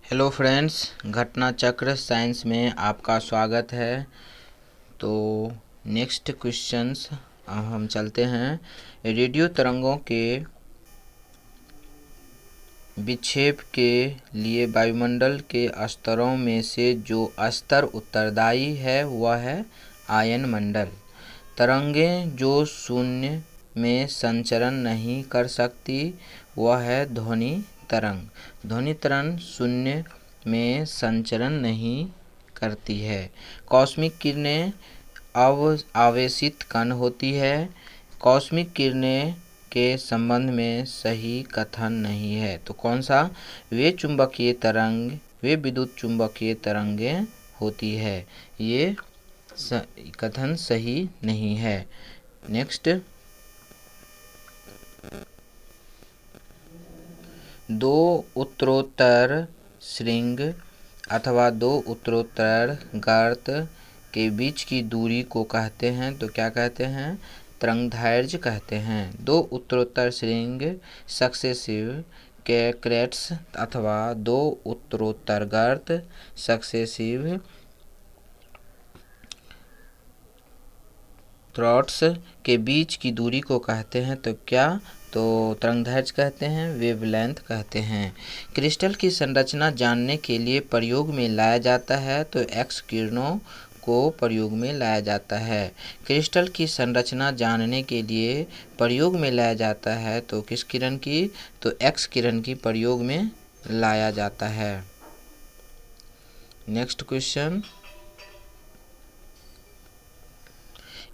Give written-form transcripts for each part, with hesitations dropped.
Hello friends, घटना चक्र science में आपका स्वागत है। तो नेक्स्ट क्वेश्चंस हम चलते हैं। रेडियो तरंगों के विक्षेप के लिए वायुमंडल के स्तरों में से जो स्तर उत्तरदायी है वह है आयन मंडल। तरंगें जो शून्य में संचरण नहीं कर सकती वह है ध्वनि तरंग। ध्वनि तरंग शून्य में संचरण नहीं करती है। कॉस्मिक किरणें आवेशित कण होती है। कॉस्मिक किरणें के संबंध में सही कथन नहीं है। तो कौन सा? वे चुंबकीय तरंग, वे विद्युत चुंबकीय तरंगें होती है। ये कथन सही नहीं है। नेक्स्ट, दो उत्तरोत्तर श्रृंग अथवा दो उत्तरोत्तर गर्त के बीच की दूरी को कहते हैं। तो क्या कहते हैं? तरंगदैर्घ्य कहते हैं। दो उत्तरोत्तर श्रृंग सक्सेसिव कैरेट्स अथवा दो उत्तरोत्तर गर्त सक्सेसिव थ्रॉट्स के बीच की दूरी को कहते हैं। तो क्या? तो तरंगदैर्घ्य कहते हैं, वेवलेंथ कहते हैं। क्रिस्टल की संरचना जानने के लिए प्रयोग में लाया जाता है तो एक्स किरणों को प्रयोग में लाया जाता है। क्रिस्टल की संरचना जानने के लिए प्रयोग में लाया जाता है तो किस किरण की? तो एक्स किरण की प्रयोग में लाया जाता है। नेक्स्ट क्वेश्चन,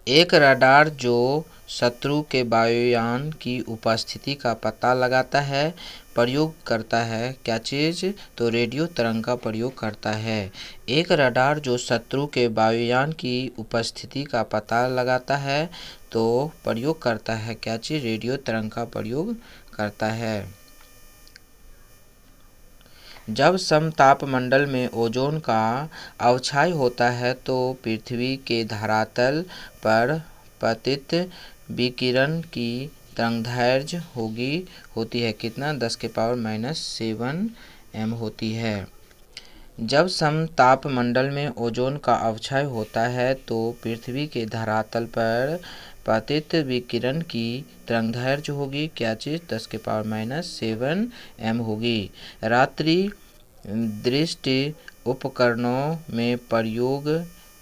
एक रडार जो शत्रु के वायुयान की उपस्थिति का पता लगाता है प्रयोग करता है क्या चीज़? तो रेडियो तरंग का प्रयोग करता है। एक रडार जो शत्रु के वायुयान की उपस्थिति का पता लगाता है तो प्रयोग करता है क्या चीज़? रेडियो तरंग का प्रयोग करता है। जब समतापमंडल में ओजोन का अवक्षय होता है तो पृथ्वी के धरातल पर पतित विकिरण की तरंगदैर्घ्य होती है कितना? 10⁻⁻7 m होती है। जब समतापमंडल में ओजोन का अवक्षय होता है तो पृथ्वी के धरातल पर पतित विकिरण की तरंगदैर्घ्य होगी क्या चीज़? 10⁻⁻7 m होगी। रात्रि दृष्टि उपकरणों में प्रयोग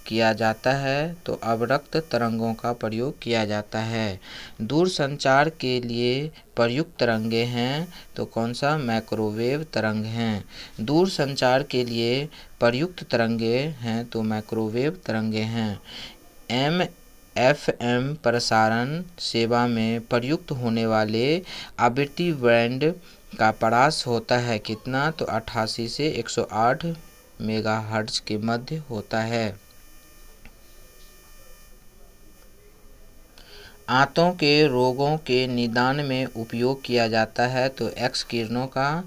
किया जाता है तो अवरक्त तरंगों का प्रयोग किया जाता है। दूर संचार के लिए प्रयुक्त तरंगें हैं तो कौन सा? माइक्रोवेव तरंग हैं। दूर संचार के लिए प्रयुक्त तरंगें हैं तो माइक्रोवेव तरंगें हैं। FM प्रसारण सेवा में प्रयुक्त होने वाले आवृत्ति बैंड का परास होता है कितना? तो 88 से 108 मेगाहर्ट्ज के मध्य होता है। आंतों के रोगों के निदान में उपयोग किया जाता है तो एक्स किरणों का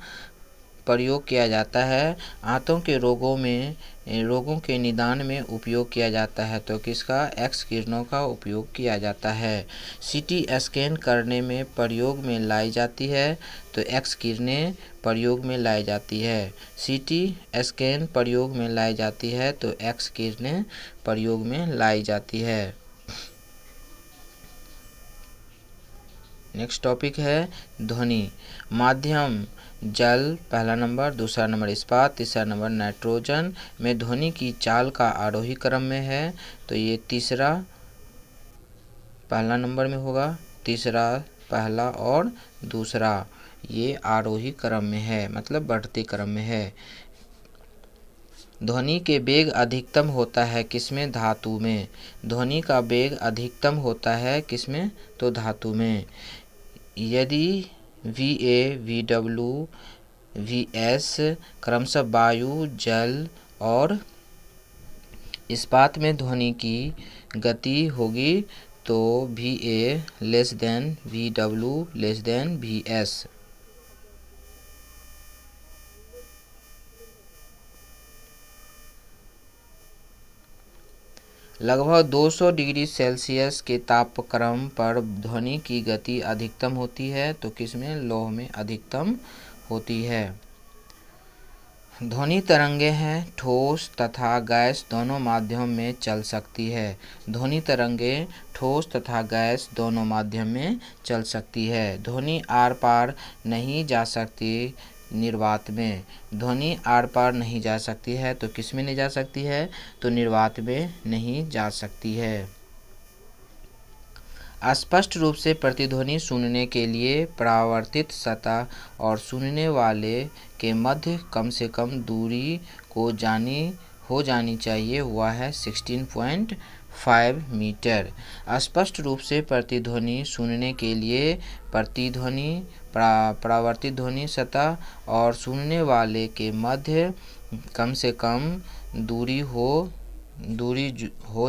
प्रयोग किया जाता है। आंतों के रोगों के निदान में उपयोग किया जाता है तो किसका? एक्स किरणों का उपयोग किया जाता है। सीटी स्कैन करने में प्रयोग में लाई जाती है तो एक्स किरणें प्रयोग में लाई जाती है। सीटी स्कैन प्रयोग में लाई जाती है तो एक्स किरणें प्रयोग में लाई जाती है। नेक्स्ट टॉपिक है ध्वनि माध्यम। जल पहला नंबर, दूसरा नंबर इस्पात, तीसरा नंबर नाइट्रोजन में ध्वनि की चाल का आरोही क्रम में है तो ये तीसरा पहला नंबर में होगा, तीसरा पहला और दूसरा ये आरोही क्रम में है, मतलब बढ़ते क्रम में है। ध्वनि के वेग अधिकतम होता है किसमें? धातु में। ध्वनि का वेग अधिकतम होता है किसमें? तो धातु में। यदि VA, VW, VS क्रमशः वायु, जल और इस्पात में ध्वनि की गति होगी तो VA less than VW less than VS। लगभग 200 डिग्री सेल्सियस के तापक्रम पर ध्वनि की गति अधिकतम होती है तो किसमें? लौह में अधिकतम होती है। ध्वनि तरंगे हैं ठोस तथा गैस दोनों माध्यम में चल सकती है। ध्वनि तरंगे ठोस तथा गैस दोनों माध्यम में चल सकती है। ध्वनि आर पार नहीं जा सकती निर्वात में। ध्वनि आर पार नहीं जा सकती है तो किस में नहीं जा सकती है, तो निर्वात में नहीं जा सकती है। स्पष्ट रूप से प्रतिध्वनि सुनने के लिए परावर्तित सतह और सुनने वाले के मध्य कम से कम दूरी हो जानी चाहिए, हुआ है 16.5 मीटर। स्पष्ट रूप से प्रतिध्वनि सुनने के लिए प्रतिध्वनि परावर्तित ध्वनि सतह और सुनने वाले के मध्य कम से कम दूरी हो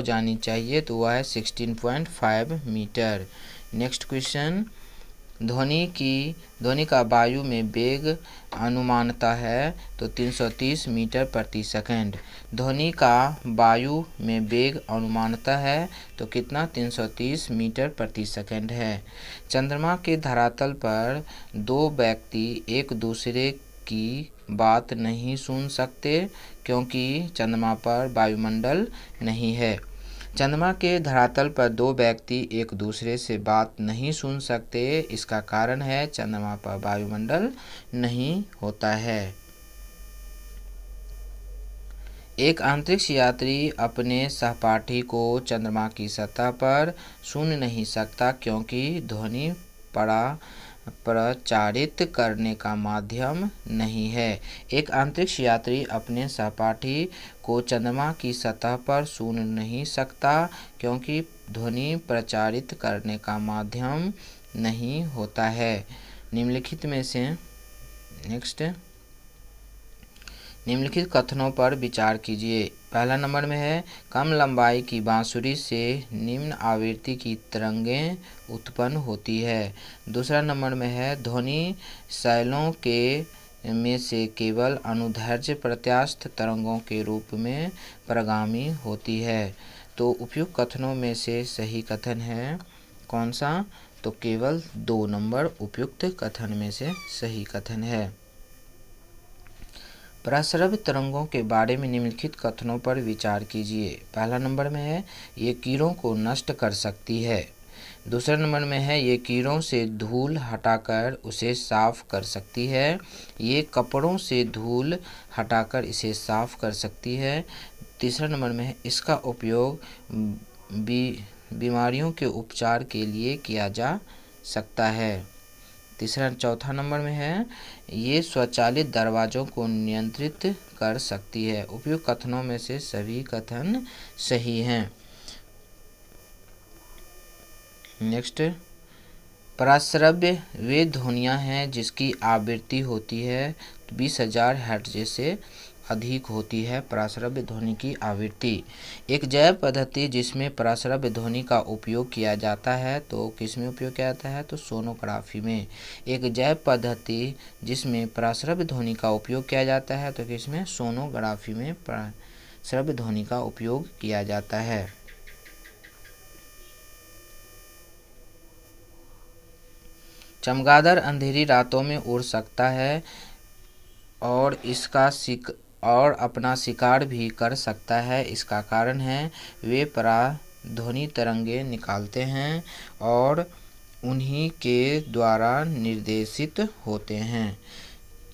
जानी चाहिए, तो वह है 16.5 मीटर। नेक्स्ट क्वेश्चन, ध्वनि का वायु में वेग अनुमानतः है तो 330 मीटर प्रति सेकंड। ध्वनि का वायु में वेग अनुमानतः है तो कितना, 330 मीटर प्रति सेकंड है। चंद्रमा के धरातल पर दो व्यक्ति एक दूसरे की बात नहीं सुन सकते क्योंकि चंद्रमा पर वायुमंडल नहीं है। चंद्रमा के धरातल पर दो व्यक्ति एक दूसरे से बात नहीं सुन सकते, इसका कारण है चंद्रमा पर वायुमंडल नहीं होता है। एक अंतरिक्ष यात्री अपने सहपाठी को चंद्रमा की सतह पर सुन नहीं सकता क्योंकि ध्वनि प्रचारित करने का माध्यम नहीं है। एक अंतरिक्ष यात्री अपने सहपाठी को चंद्रमा की सतह पर सुन नहीं सकता क्योंकि ध्वनि प्रचारित करने का माध्यम नहीं होता है। निम्नलिखित में से निम्नलिखित कथनों पर विचार कीजिए। पहला नंबर में है, कम लंबाई की बांसुरी से निम्न आवृत्ति की तरंगें उत्पन्न होती है। दूसरा नंबर में है, ध्वनि शैलों के में से केवल अनुदैर्ध्य प्रत्यास्थ तरंगों के रूप में प्रगामी होती है। तो उपयुक्त कथनों में से सही कथन है कौन सा, तो केवल 2 नंबर उपयुक्त कथन में से सही कथन है। प्रस्रव्य तरंगों के बारे में निम्नलिखित कथनों पर विचार कीजिए। पहला नंबर में है, ये कीड़ों को नष्ट कर सकती है। दूसरा नंबर में है, ये कीड़ों से धूल हटाकर उसे साफ कर सकती है। ये कपड़ों से धूल हटाकर इसे साफ कर सकती है। तीसरा नंबर में है, इसका उपयोग बीमारियों के उपचार के लिए किया जा सकता है। चौथा नंबर में है, ये स्वचालित दरवाज़ों को नियंत्रित कर सकती है। उपयुक्त कथनों में से सभी कथन सही हैं। नेक्स्ट, प्रस्रव्य वे ध्वनियाँ हैं जिसकी आवृत्ति होती है 20,000 हर्ट्ज से अधिक होती है। प्रस्रव्य ध्वनि की आवृत्ति। एक जैव पद्धति जिसमें प्रस्रव्य ध्वनि का उपयोग किया जाता है तो किस में उपयोग किया जाता है, तो सोनोग्राफी में। एक जैव पद्धति जिसमें प्रस्रव्य ध्वनि का उपयोग किया जाता है तो किस में, सोनोग्राफी में प्रस्रव्य ध्वनि का उपयोग किया जाता है। चमगादड़ अंधेरी रातों में उड़ सकता है और अपना शिकार भी कर सकता है। इसका कारण है वे पराध्वनि तरंगे निकालते हैं और उन्हीं के द्वारा निर्देशित होते हैं।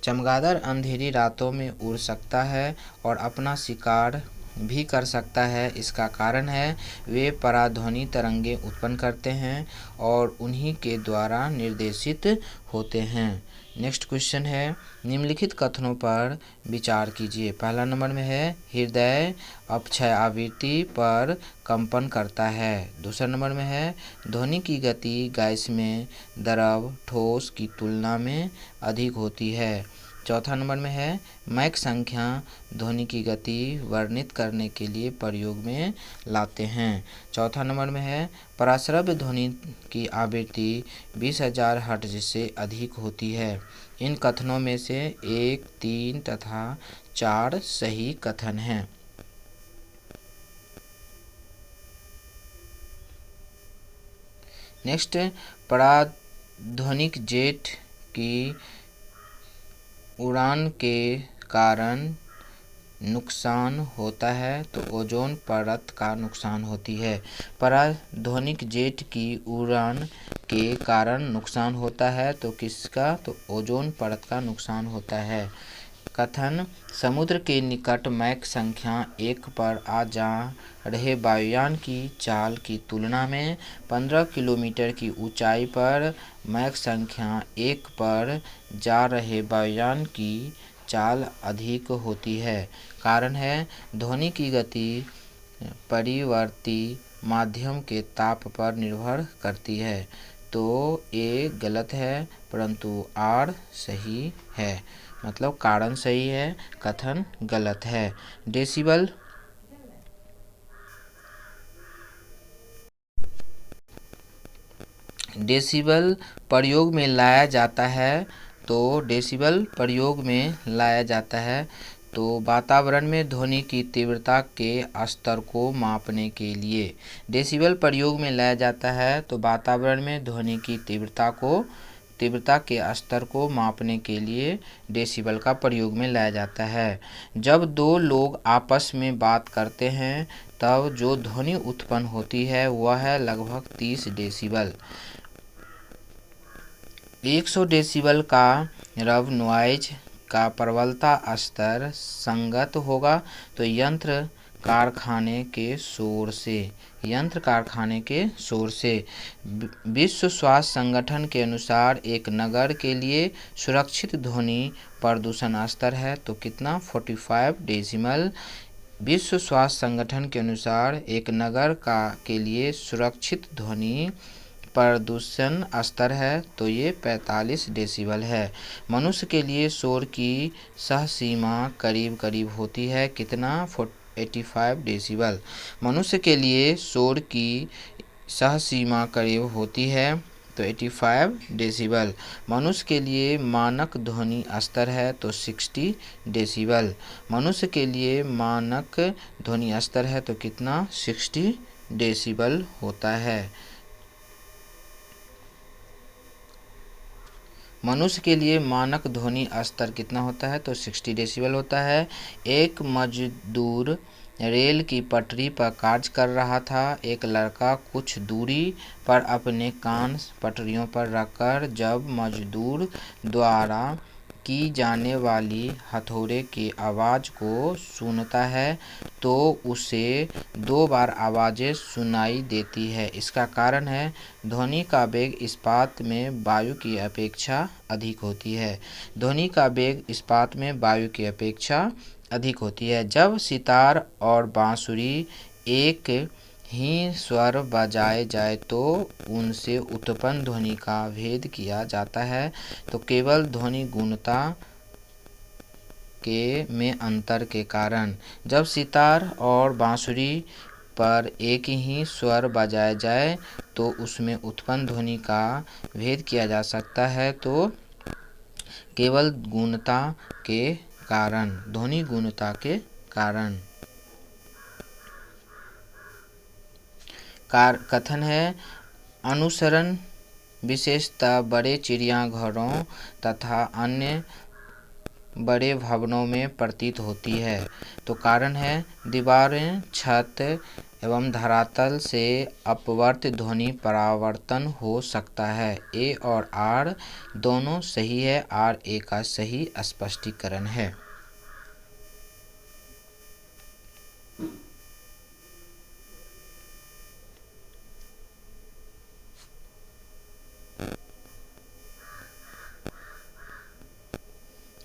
चमगादड़ अंधेरी रातों में उड़ सकता है और अपना शिकार भी कर सकता है। इसका कारण है वे पराध्वनि तरंगे उत्पन्न करते हैं और उन्हीं के द्वारा निर्देशित होते हैं। नेक्स्ट क्वेश्चन है, निम्नलिखित कथनों पर विचार कीजिए। पहला नंबर में है, हृदय अपक्षय आवृत्ति पर कंपन करता है। दूसरा नंबर में है, ध्वनि की गति गैस में द्रव ठोस की तुलना में अधिक होती है। चौथा नंबर में है, मैक संख्या ध्वनि की गति वर्णित करने के लिए प्रयोग में लाते हैं। चौथा नंबर में है, प्रस्रव्य ध्वनि की आवृत्ति 20,000 हर्ट्ज से अधिक होती है। इन कथनों में से 1, 3 तथा 4 सही कथन हैं। नेक्स्ट, पराध्वनिक जेट की उड़ान के कारण नुकसान होता है तो ओजोन परत का नुकसान होती है। पराध्वनिक जेट की उड़ान के कारण नुकसान होता है तो किसका, तो ओजोन परत का नुकसान होता है। कथन: समुद्र के निकट मैक संख्या 1 पर आ जा रहे वायुयान की चाल की तुलना में 15 किलोमीटर की ऊंचाई पर मैक संख्या 1 पर जा रहे वायुयान की चाल अधिक होती है। कारण है ध्वनि की गति परिवर्ती माध्यम के ताप पर निर्भर करती है। तो ए गलत है परंतु आर सही है, मतलब कारण सही है, कथन गलत है। डेसिबल डेसिबल प्रयोग में लाया जाता है तो डेसिबल प्रयोग में लाया जाता है तो वातावरण में ध्वनि की तीव्रता के स्तर को मापने के लिए। डेसिबल प्रयोग में लाया जाता है तो वातावरण में ध्वनि की तीव्रता के स्तर को मापने के लिए डेसिबल का प्रयोग में लाया जाता है। जब दो लोग आपस में बात करते हैं तब जो ध्वनि उत्पन्न होती है वह है लगभग 30 डेसिबल। 100 डेसिबल का रव नॉइज का प्रबलता स्तर संगत होगा तो यंत्र कारखाने के शोर से। विश्व स्वास्थ्य संगठन के अनुसार एक नगर के लिए सुरक्षित ध्वनि प्रदूषण स्तर है तो कितना, 45 डेसिबल। विश्व स्वास्थ्य संगठन के अनुसार एक नगर के लिए सुरक्षित ध्वनि प्रदूषण स्तर है तो ये 45 डेसिबल है। मनुष्य के लिए शोर की सहसीमा करीब करीब होती है कितना, 85 डेसिबल। मनुष्य के लिए शोर की सहसीमा करीब होती है तो 85 डेसिबल। मनुष्य के लिए मानक ध्वनि स्तर है तो 60 डेसिबल। मनुष्य के लिए मानक ध्वनि स्तर है तो कितना, 60 डेसिबल होता है। मनुष्य के लिए मानक ध्वनि स्तर कितना होता है तो 60 डेसिबल होता है। एक मजदूर रेल की पटरी पर कार्य कर रहा था। एक लड़का कुछ दूरी पर अपने कान पटरियों पर रखकर जब मजदूर द्वारा की जाने वाली हथौड़े की आवाज़ को सुनता है तो उसे 2 बार आवाज़ें सुनाई देती है। इसका कारण है ध्वनि का वेग इस्पात में वायु की अपेक्षा अधिक होती है। ध्वनि का वेग इस्पात में वायु की अपेक्षा अधिक होती है। जब सितार और बांसुरी एक ही स्वर बजाए जाए तो उनसे उत्पन्न ध्वनि का भेद किया जाता है तो केवल ध्वनि गुणता में अंतर के कारण। जब सितार और बांसुरी पर एक ही स्वर बजाया जाए तो उसमें उत्पन्न ध्वनि का भेद किया जा सकता है तो केवल गुणता के कारण, ध्वनि गुणता के कारण। कथन है अनुसरण विशेषता बड़े चिड़ियाघरों तथा अन्य बड़े भवनों में प्रतीत होती है तो कारण है दीवारें, छत एवं धरातल से अपवर्त ध्वनि परावर्तन हो सकता है। ए और आर दोनों सही है, आर ए का सही स्पष्टीकरण है।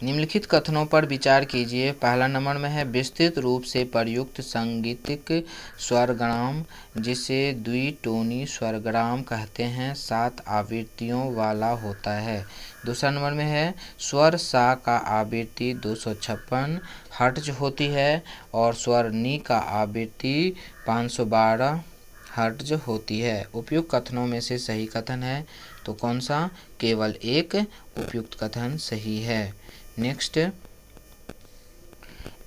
निम्नलिखित कथनों पर विचार कीजिए। पहला नंबर में है विस्तृत रूप से प्रयुक्त संगीतिक स्वरग्राम जिसे द्विटोनी स्वरग्राम कहते हैं 7 आवृत्तियों वाला होता है। दूसरा नंबर में है स्वर सा का आवृत्ति 256 हर्ट्ज होती है और स्वर नी का आवृत्ति 512 हर्ट्ज होती है। उपयुक्त कथनों में से सही कथन है तो कौन सा, केवल एक उपयुक्त कथन सही है। नेक्स्ट,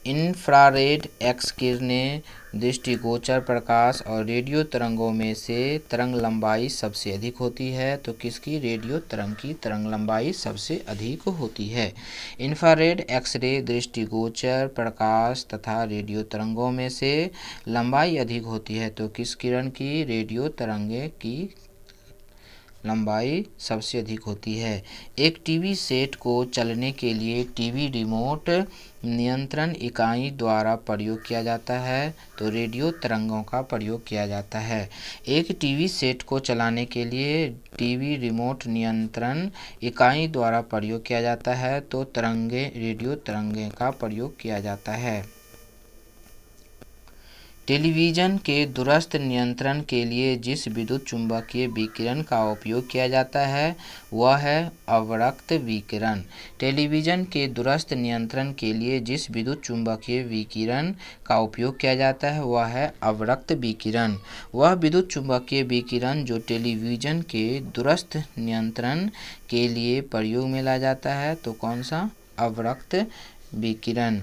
इंफ्रारेड एक्स किरणें दृष्टिगोचर प्रकाश और रेडियो तरंगों में से तरंग लंबाई सबसे अधिक होती है। तो किसकी? रेडियो तरंग की तरंग लंबाई सबसे अधिक होती है। इंफ्रारेड एक्सरे दृष्टिगोचर प्रकाश तथा रेडियो तरंगों में से लंबाई अधिक होती है। तो किस किरण की? रेडियो तरंगे की लंबाई सबसे अधिक होती है। एक टीवी सेट को चलने के लिए टीवी रिमोट नियंत्रण इकाई द्वारा प्रयोग किया जाता है। तो रेडियो तरंगों का प्रयोग किया जाता है। एक टीवी सेट को चलाने के लिए टीवी रिमोट नियंत्रण इकाई द्वारा प्रयोग किया जाता है। तो तरंगे रेडियो तरंगे का प्रयोग किया जाता है। टेलीविज़न के दूरस्थ नियंत्रण के लिए जिस विद्युत चुम्बकीय विकिरण का उपयोग किया जाता है वह है अवरक्त विकिरण। टेलीविज़न के दूरस्थ नियंत्रण के लिए जिस विद्युत चुम्बकीय विकिरण का उपयोग किया जाता है वह है अवरक्त विकिरण। वह विद्युत चुम्बकीय विकिरण जो टेलीविज़न के दूरस्थ नियंत्रण के लिए प्रयोग में लाया जाता है तो कौन सा? अवरक्त विकिरण।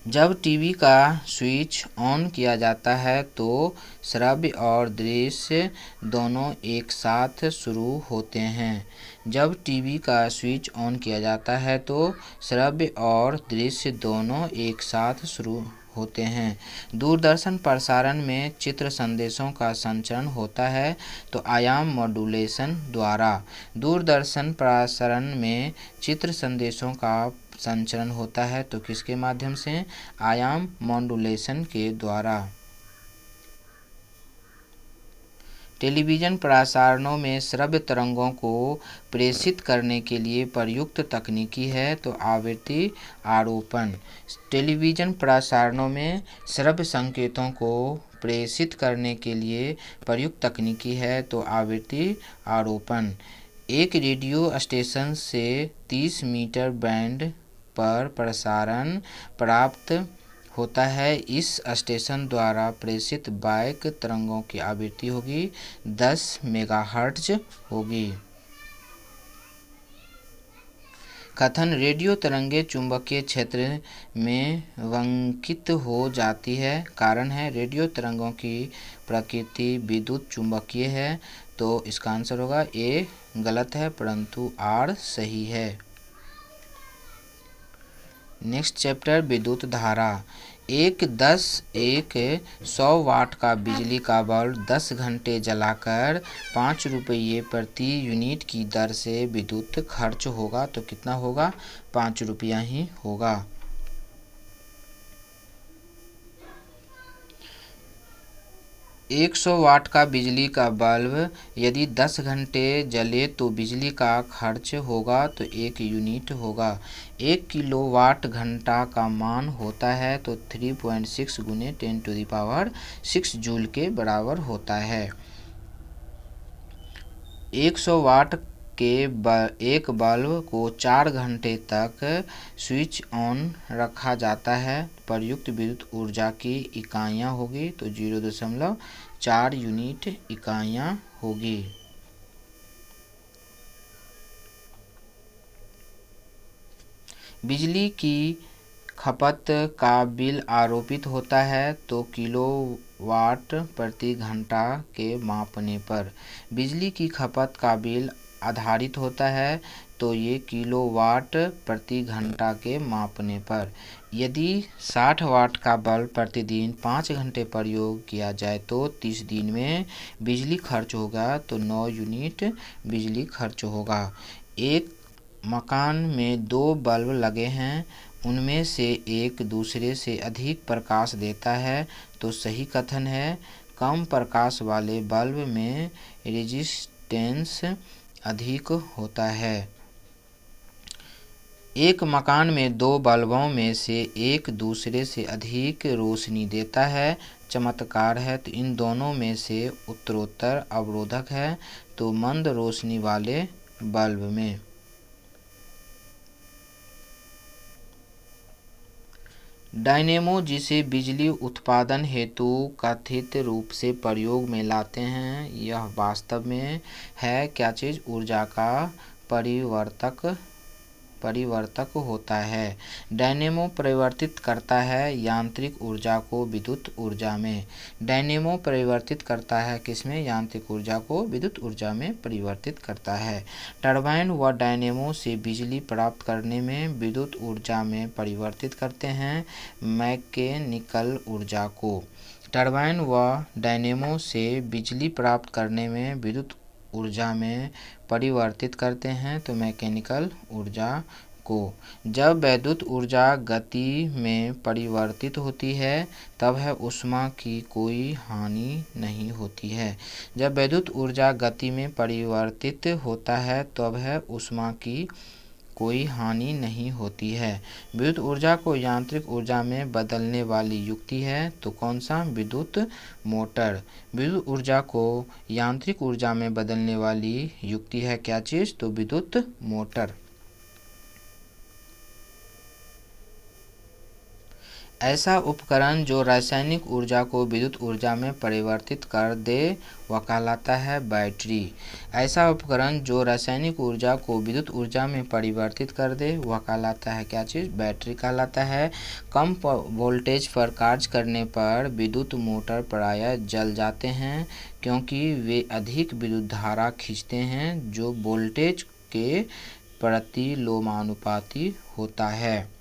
जब टीवी का स्विच ऑन किया जाता है तो श्रव्य और दृश्य दोनों एक साथ शुरू होते हैं। जब टीवी का स्विच ऑन किया जाता है तो श्रव्य और दृश्य दोनों एक साथ शुरू होते हैं। दूरदर्शन प्रसारण में चित्र संदेशों का संचरण होता है तो आयाम मॉड्यूलेशन द्वारा। दूरदर्शन प्रसारण में चित्र संदेशों का संचरण होता है तो किसके माध्यम से? आयाम मॉड्यूलेशन के द्वारा। टेलीविज़न प्रसारणों में श्रव्य तरंगों को प्रेषित करने के लिए प्रयुक्त तकनीकी है तो आवृत्ति आरोपण। टेलीविज़न प्रसारणों में श्रव्य संकेतों को प्रेषित करने के लिए प्रयुक्त तकनीकी है तो आवृत्ति आरोपण। एक रेडियो स्टेशन से 30 मीटर बैंड पर प्रसारण प्राप्त होता है। इस स्टेशन द्वारा प्रेषित बैक तरंगों की आवृत्ति होगी 10 मेगाहर्ट्ज होगी। कथन: रेडियो तरंगे चुंबकीय क्षेत्र में वंकित हो जाती है। कारण है रेडियो तरंगों की प्रकृति विद्युत चुंबकीय है। तो इसका आंसर होगा ए गलत है परंतु आर सही है। नेक्स्ट चैप्टर विद्युत धारा। एक 100 वाट का बिजली का बल्ब 10 घंटे जलाकर 5 रुपये प्रति यूनिट की दर से विद्युत खर्च होगा तो कितना होगा? 5 रुपया ही होगा। एक 100 वाट का बिजली का बल्ब यदि 10 घंटे जले तो बिजली का खर्च होगा तो 1 यूनिट होगा। 1 किलोवाट घंटा का मान होता है तो 3.6 गुने 10⁻6 जूल के बराबर होता है। 100 वाट के एक बल्ब को 4 घंटे तक स्विच ऑन रखा जाता है। प्रयुक्त विद्युत ऊर्जा की इकाइयाँ होगी तो 0.4 यूनिट इकाइयाँ होगी। बिजली की खपत का बिल आरोपित होता है तो किलोवाट प्रति घंटा के मापने पर। बिजली की खपत का बिल आधारित होता है तो ये किलोवाट प्रति घंटा के मापने पर। यदि 60 वाट का बल्ब प्रतिदिन 5 घंटे प्रयोग किया जाए तो 30 दिन में बिजली खर्च होगा तो 9 यूनिट बिजली खर्च होगा। एक मकान में 2 बल्ब लगे हैं, उनमें से एक दूसरे से अधिक प्रकाश देता है तो सही कथन है कम प्रकाश वाले बल्ब में रेजिस्टेंस अधिक होता है। एक मकान में 2 बल्बों में से एक दूसरे से अधिक रोशनी देता है, चमत्कार है तो इन दोनों में से उत्तरोत्तर अवरोधक है तो मंद रोशनी वाले बल्ब में। डायनेमो जिसे बिजली उत्पादन हेतु कथित रूप से प्रयोग में लाते हैं यह वास्तव में है क्या चीज़? ऊर्जा का परिवर्तक परिवर्तक होता है। डायनेमो परिवर्तित करता है यांत्रिक ऊर्जा को विद्युत ऊर्जा में। डायनेमो परिवर्तित करता है किसमें? यांत्रिक ऊर्जा को विद्युत ऊर्जा में परिवर्तित करता है। टरबाइन व डायनेमो से बिजली प्राप्त करने में विद्युत ऊर्जा में परिवर्तित करते हैं मैकेनिकल ऊर्जा को। टरबाइन व डायनेमो से बिजली प्राप्त करने में विद्युत ऊर्जा में परिवर्तित करते हैं तो मैकेनिकल ऊर्जा को। जब वैद्युत ऊर्जा गति में परिवर्तित होती है तब है ऊष्मा की कोई हानि नहीं होती है। जब वैद्युत ऊर्जा गति में परिवर्तित होता है तब है ऊष्मा की कोई हानि नहीं होती है। विद्युत ऊर्जा को यांत्रिक ऊर्जा में बदलने वाली युक्ति है तो कौन सा? विद्युत मोटर। विद्युत ऊर्जा को यांत्रिक ऊर्जा में बदलने वाली युक्ति है क्या चीज़? तो विद्युत मोटर। ऐसा उपकरण जो रासायनिक ऊर्जा को विद्युत ऊर्जा में परिवर्तित कर दे वह कहलाता है बैटरी। ऐसा उपकरण जो रासायनिक ऊर्जा को विद्युत ऊर्जा में परिवर्तित कर दे वह कहलाता है क्या चीज़? बैटरी कहलाता है। कम वोल्टेज पर कार्य करने पर विद्युत मोटर प्रायः जल जाते हैं क्योंकि वे अधिक विद्युत धारा खींचते हैं जो वोल्टेज के प्रतिलोमानुपाती होता है।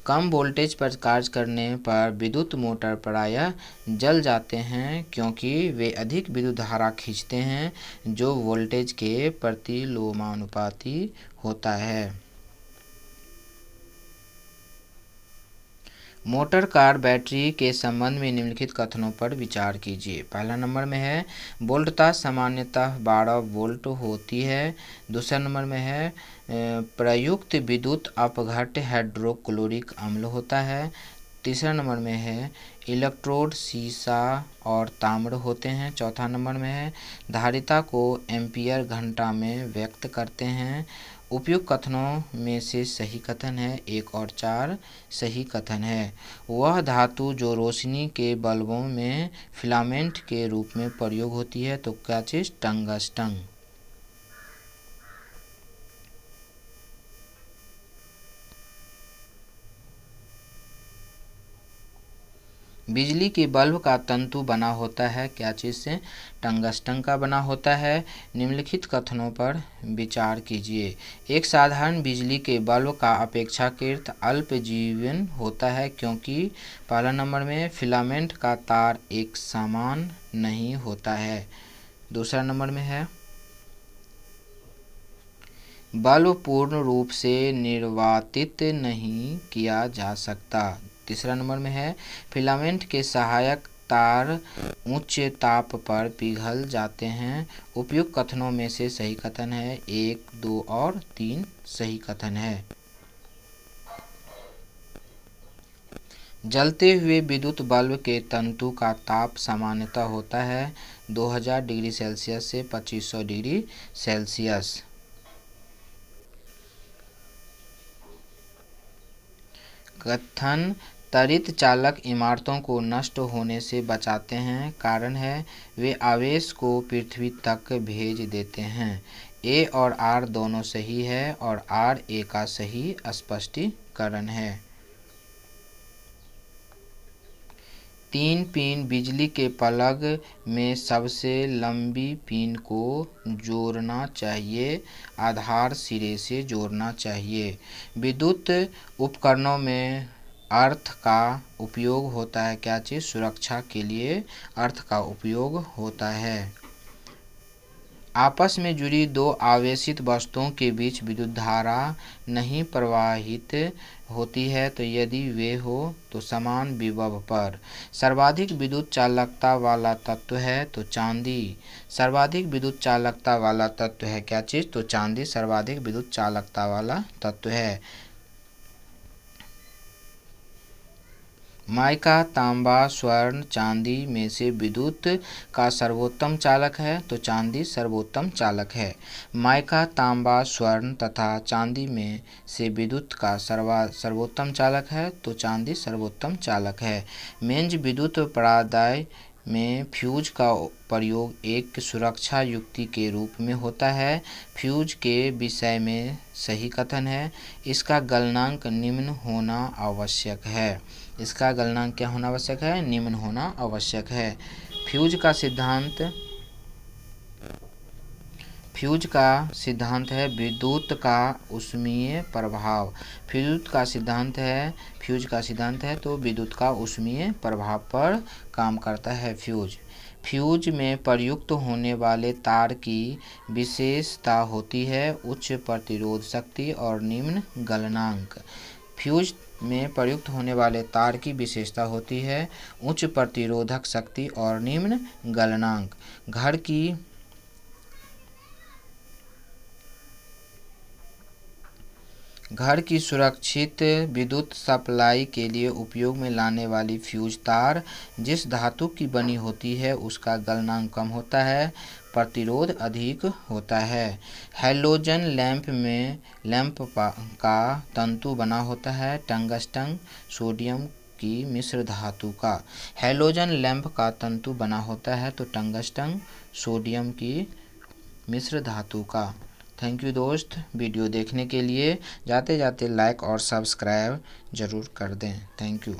कम वोल्टेज पर कार्य करने पर विद्युत मोटर प्रायः जल जाते हैं क्योंकि वे अधिक विद्युत धारा खींचते हैं जो वोल्टेज के प्रतिलोमानुपाती होता है। मोटर कार बैटरी के संबंध में निम्नलिखित कथनों पर विचार कीजिए। पहला नंबर में है वोल्टता सामान्यतः 12 वोल्ट होती है। दूसरा नंबर में है प्रयुक्त विद्युत अपघट्य हाइड्रोक्लोरिक अम्ल होता है। तीसरा नंबर में है इलेक्ट्रोड सीसा और ताम्र होते हैं। चौथा नंबर में है धारिता को एम्पियर घंटा में व्यक्त करते हैं। उपयुक्त कथनों में से सही कथन है 1 और 4 सही कथन है। वह धातु जो रोशनी के बल्बों में फिलामेंट के रूप में प्रयोग होती है तो क्या चीज़? टंगस्टन। बिजली के बल्ब का तंतु बना होता है क्या चीज़ से? टंगस्टन का बना होता है। निम्नलिखित कथनों पर विचार कीजिए। एक साधारण बिजली के बल्ब का अपेक्षाकृत अल्प जीवन होता है क्योंकि पहला नंबर में फिलामेंट का तार एक समान नहीं होता है। दूसरा नंबर में है बल्ब पूर्ण रूप से निर्वातित नहीं किया जा सकता। तीसरा नंबर में है फिलामेंट के सहायक तार उच्च ताप पर पिघल जाते हैं। उपयुक्त कथनों में से सही कथन है 1, 2 और 3 सही कथन है। जलते हुए विद्युत बल्ब के तंतु का ताप सामान्यतः होता है 2000 डिग्री सेल्सियस से 2500 डिग्री सेल्सियस। कथन त्वरित चालक इमारतों को नष्ट होने से बचाते हैं। कारण है वे आवेश को पृथ्वी तक भेज देते हैं। ए और आर दोनों सही है और आर ए का सही स्पष्टीकरण है। 3 पिन बिजली के प्लग में सबसे लंबी पिन को जोड़ना चाहिए, आधार सिरे से जोड़ना चाहिए। विद्युत उपकरणों में अर्थ का उपयोग होता है क्या चीज़? सुरक्षा के लिए अर्थ का उपयोग होता है। आपस में जुड़ी दो आवेशित वस्तुओं के बीच विद्युत धारा नहीं प्रवाहित होती है तो यदि वे हो तो समान विभव पर। सर्वाधिक विद्युत चालकता वाला तत्व है तो चांदी। सर्वाधिक विद्युत चालकता वाला तत्व है क्या चीज़? तो चांदी सर्वाधिक विद्युत चालकता वाला तत्व है। माइका, तांबा, स्वर्ण, चांदी में से विद्युत का सर्वोत्तम चालक है तो चांदी सर्वोत्तम चालक है। माइका, तांबा, स्वर्ण तथा चांदी में से विद्युत का सर्वोत्तम चालक है तो चांदी सर्वोत्तम चालक है। मेंज विद्युत परादय में फ्यूज का प्रयोग एक सुरक्षा युक्ति के रूप में होता है। फ्यूज के विषय में सही कथन है। इसका गलनांक निम्न होना आवश्यक है। इसका गलनांक क्या होना आवश्यक है? निम्न होना आवश्यक है। फ्यूज का सिद्धांत है विद्युत का ऊष्मीय प्रभाव। फ्यूज का सिद्धांत है तो विद्युत का ऊष्मीय प्रभाव पर काम करता है फ्यूज में प्रयुक्त होने वाले तार की विशेषता होती है उच्च प्रतिरोध शक्ति और निम्न गलनांक। फ्यूज में प्रयुक्त होने वाले तार की विशेषता होती है उच्च प्रतिरोधक शक्ति और निम्न गलनांक। घर की सुरक्षित विद्युत सप्लाई के लिए उपयोग में लाने वाली फ्यूज तार जिस धातु की बनी होती है उसका गलनांक कम होता है, प्रतिरोध अधिक होता है। हैलोजन लैंप का तंतु बना होता है टंगस्टन सोडियम की मिश्र धातु का। हैलोजन लैंप का तंतु बना होता है तो टंगस्टन सोडियम की मिश्र धातु का। थैंक यू दोस्त, वीडियो देखने के लिए। जाते जाते लाइक और सब्सक्राइब ज़रूर कर दें। Thank you.